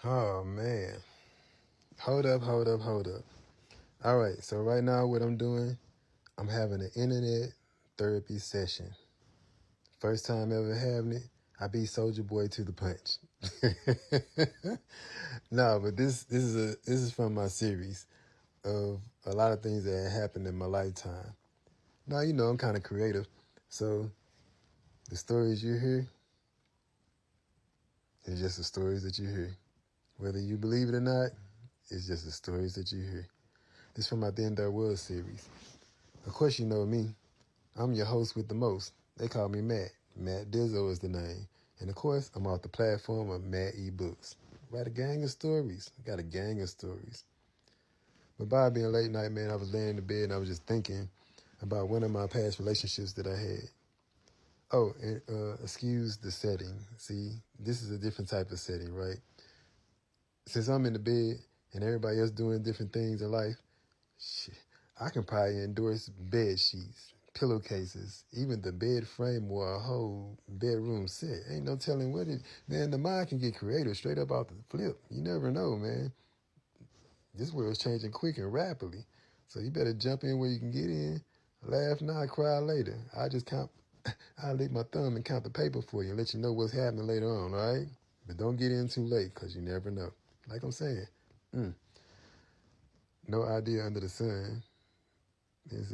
Oh, man. Hold up. All right, so right now what I'm doing, I'm having an internet therapy session. First time ever having it. I beat Soldier Boy to the punch. No, but this is from my series of a lot of things that happened in my lifetime. Now, I'm kind of creative, so the stories you hear is just the stories that you hear. Whether you believe it or not, it's just the stories that you hear. This is from my Then There Was series. Of course, you know me. I'm your host with the most. They call me Matt. Matt Dizzo is the name. And of course, I'm off the platform of MattEBooks. Write a gang of stories. I got a gang of stories. But by being late night, man, I was laying in the bed and I was just thinking about one of my past relationships that I had. Oh, and excuse the setting. See, this is a different type of setting, right? Since I'm in the bed and everybody else doing different things in life, shit, I can probably endorse bed sheets, pillowcases, even the bed frame or a whole bedroom set. Ain't no telling what it. Man, the mind can get creative straight up off the flip. You never know, man. This world's changing quick and rapidly. So you better jump in where you can get in. Laugh now, cry later. I'll lick my thumb and count the paper for you and let you know what's happening later on, all right? But don't get in too late because you never know. Like I'm saying, no idea under the sun is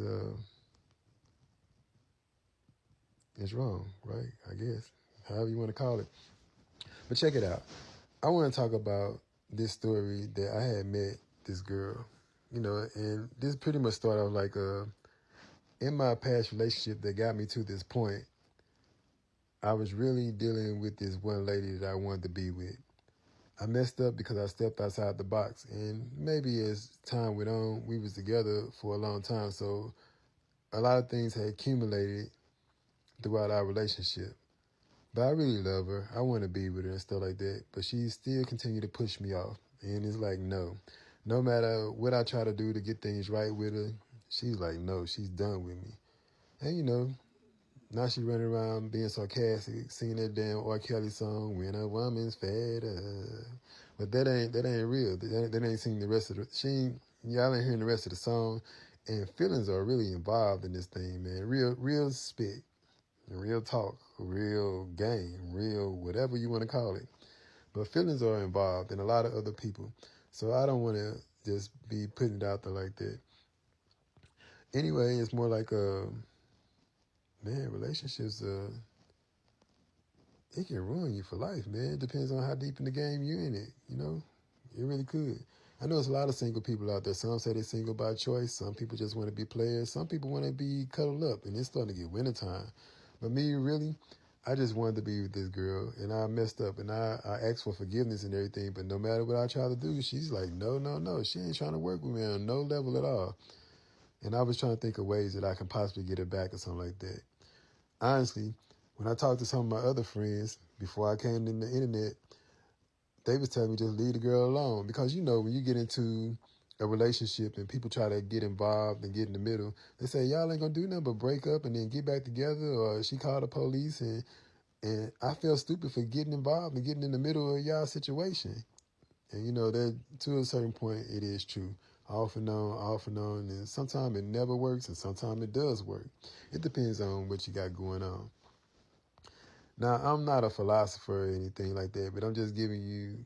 wrong, right? I guess. However you want to call it. But check it out. I want to talk about this story that I had met this girl, and this pretty much started off like in my past relationship that got me to this point. I was really dealing with this one lady that I wanted to be with. I messed up because I stepped outside the box, and maybe as time went on, we was together for a long time, so a lot of things had accumulated throughout our relationship. But I really love her. I want to be with her and stuff like that. But she still continued to push me off. And it's like, no. No matter what I try to do to get things right with her, she's like, no, she's done with me. And, now she running around being sarcastic, singing that damn R. Kelly song, When a Woman's Fed Up. But that ain't real. That ain't singing the rest of the, y'all ain't hearing the rest of the song. And feelings are really involved in this thing, man. Real spit. Real talk, real game, real whatever you want to call it. But feelings are involved and a lot of other people. So I don't want to just be putting it out there like that. Anyway, it's more like, relationships, it can ruin you for life, man. It depends on how deep in the game you're in it. It really could. I know there's a lot of single people out there. Some say they're single by choice. Some people just want to be players. Some people want to be cuddled up, and it's starting to get wintertime. But me, really, I just wanted to be with this girl, and I messed up, and I asked for forgiveness and everything, but no matter what I try to do, she's like, no, no, no. She ain't trying to work with me on no level at all. And I was trying to think of ways that I can possibly get her back or something like that. Honestly, when I talked to some of my other friends before I came in the internet, they was telling me just leave the girl alone. Because, when you get into a relationship and people try to get involved and get in the middle, they say, y'all ain't going to do nothing but break up and then get back together, or she called the police. And I felt stupid for getting involved and getting in the middle of y'all situation. And, that to a certain point, it is true. Off and on. And sometimes it never works and sometimes it does work. It depends on what you got going on. Now, I'm not a philosopher or anything like that, but I'm just giving you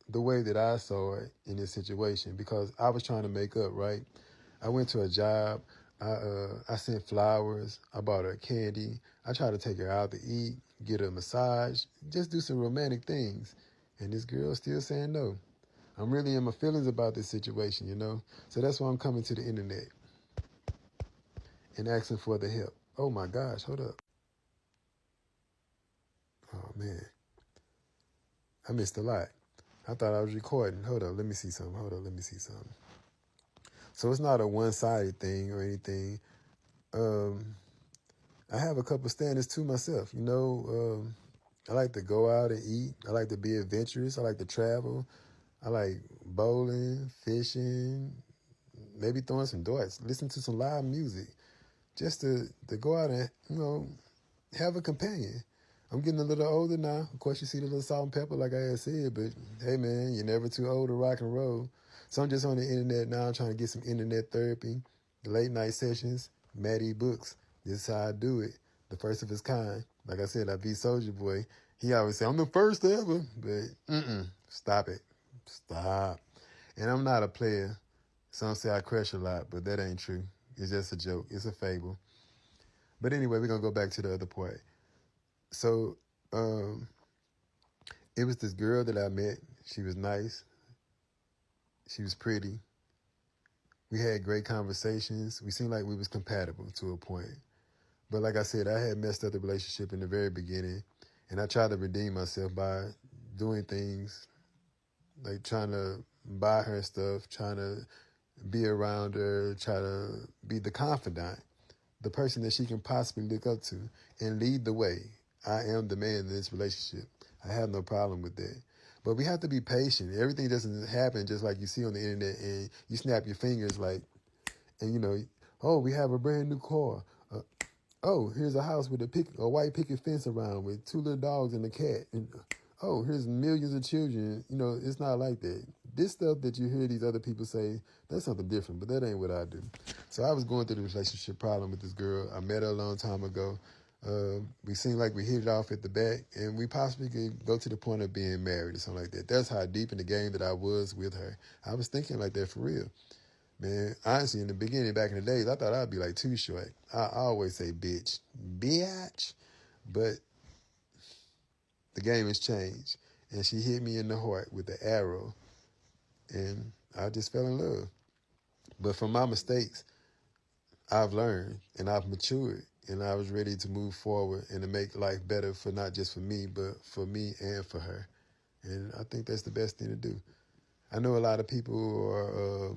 the way that I saw it in this situation, because I was trying to make up, right? I went to a job. I sent flowers. I bought her candy. I tried to take her out to eat, get her a massage, just do some romantic things. And this girl's still saying no. I'm really in my feelings about this situation, So that's why I'm coming to the internet and asking for the help. Oh my gosh, hold up. Oh man, I missed a lot. I thought I was recording. Hold up, let me see something. So it's not a one-sided thing or anything. I have a couple standards to myself. I like to go out and eat. I like to be adventurous. I like to travel. I like bowling, fishing, maybe throwing some darts, listen to some live music, just to go out and, have a companion. I'm getting a little older now. Of course, you see the little salt and pepper, like I had said, but hey, man, you're never too old to rock and roll. So I'm just on the internet now trying to get some internet therapy, the late night sessions, MattEBooks. This is how I do it, the first of its kind. Like I said, I be Soldier Boy. He always say, I'm the first ever, but stop it. Stop. And I'm not a player. Some say I crush a lot, but that ain't true. It's just a joke. It's a fable. But anyway, we're going to go back to the other part. So it was this girl that I met. She was nice. She was pretty. We had great conversations. We seemed like we was compatible to a point. But like I said, I had messed up the relationship in the very beginning, and I tried to redeem myself by doing things like trying to buy her stuff, trying to be around her, try to be the confidant, the person that she can possibly look up to and lead the way. I am the man in this relationship. I have no problem with that. But we have to be patient. Everything doesn't happen just like you see on the internet and you snap your fingers like, and you know, oh, we have a brand new car. Oh, here's a house with a white picket fence around with 2 little dogs and a cat. And oh, here's millions of children. You know, it's not like that. This stuff that you hear these other people say, that's something different, but that ain't what I do. So I was going through the relationship problem with this girl. I met her a long time ago. We seemed like we hit it off at the back, and we possibly could go to the point of being married or something like that. That's how deep in the game that I was with her. I was thinking like that for real. Man, honestly, in the beginning, back in the days, I thought I'd be like Too Short. I always say bitch. Bitch. But the game has changed. And she hit me in the heart with the arrow. And I just fell in love. But from my mistakes, I've learned and I've matured. And I was ready to move forward and to make life better for not just for me, but for me and for her. And I think that's the best thing to do. I know a lot of people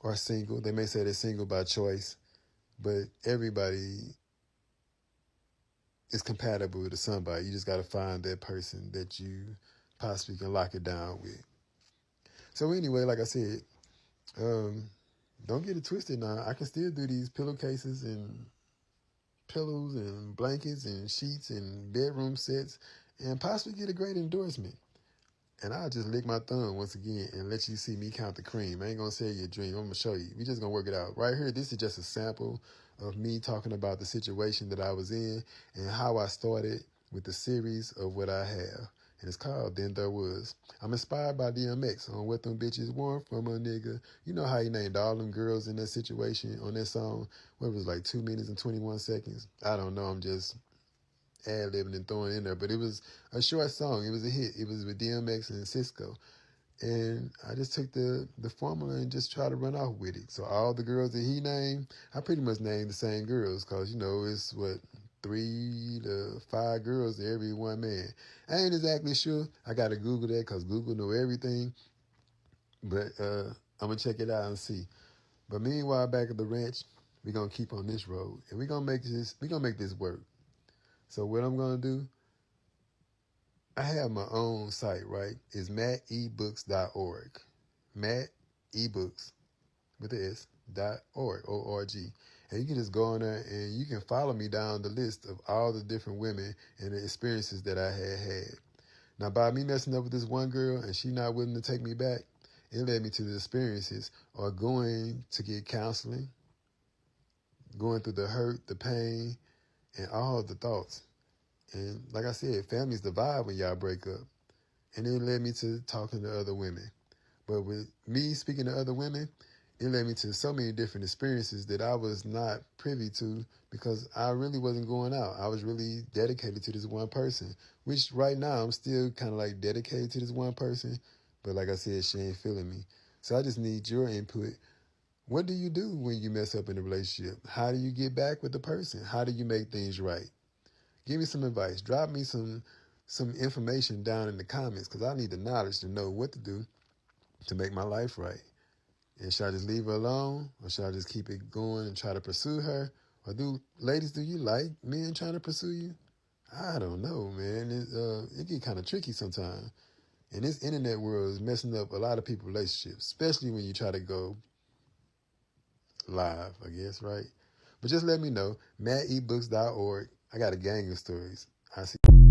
are single. They may say they're single by choice, but everybody is compatible to somebody. You just got to find that person that you possibly can lock it down with. So anyway, like I said, don't get it twisted now. I can still do these pillowcases and pillows and blankets and sheets and bedroom sets and possibly get a great endorsement. And I'll just lick my thumb once again and let you see me count the cream. I ain't going to sell you a dream. I'm going to show you. We just going to work it out. Right here, this is just a sample of me talking about the situation that I was in and how I started with the series of what I have. And it's called Then There Was. I'm inspired by DMX on What Them Bitches Want From a Nigga. You know how he named all them girls in that situation on that song? What it was like 2 minutes and 21 seconds? I don't know. I'm just ad-libbing and throwing in there, but it was a short song. It was a hit. It was with DMX and Cisco. And I just took the formula and just tried to run off with it. So all the girls that he named, I pretty much named the same girls because, you know, it's 3 to 5 girls to every one man. I ain't exactly sure. I got to Google that because Google know everything. But I'm going to check it out and see. But meanwhile, back at the ranch, we're going to keep on this road. And we're going to make this work. So what I'm going to do, I have my own site, right? It's MattEBooks.org. MattEBooks with the S.org, O-R-G. And you can just go on there and you can follow me down the list of all the different women and the experiences that I had. Now, by me messing up with this one girl and she not willing to take me back, it led me to the experiences or going to get counseling, going through the hurt, the pain, and all the thoughts. And like I said, families divide when y'all break up. And it led me to talking to other women. But with me speaking to other women, it led me to so many different experiences that I was not privy to because I really wasn't going out. I was really dedicated to this one person, which right now I'm still kind of like dedicated to this one person. But like I said, she ain't feeling me. So I just need your input. What do you do when you mess up in a relationship? How do you get back with the person? How do you make things right? Give me some advice. Drop me some information down in the comments because I need the knowledge to know what to do to make my life right. And should I just leave her alone or should I just keep it going and try to pursue her? Or ladies, do you like men trying to pursue you? I don't know, man. It get kind of tricky sometimes. And this internet world is messing up a lot of people's relationships, especially when you try to go live, I guess, right? But just let me know. MattEBooks.org. I got a gang of stories. I see.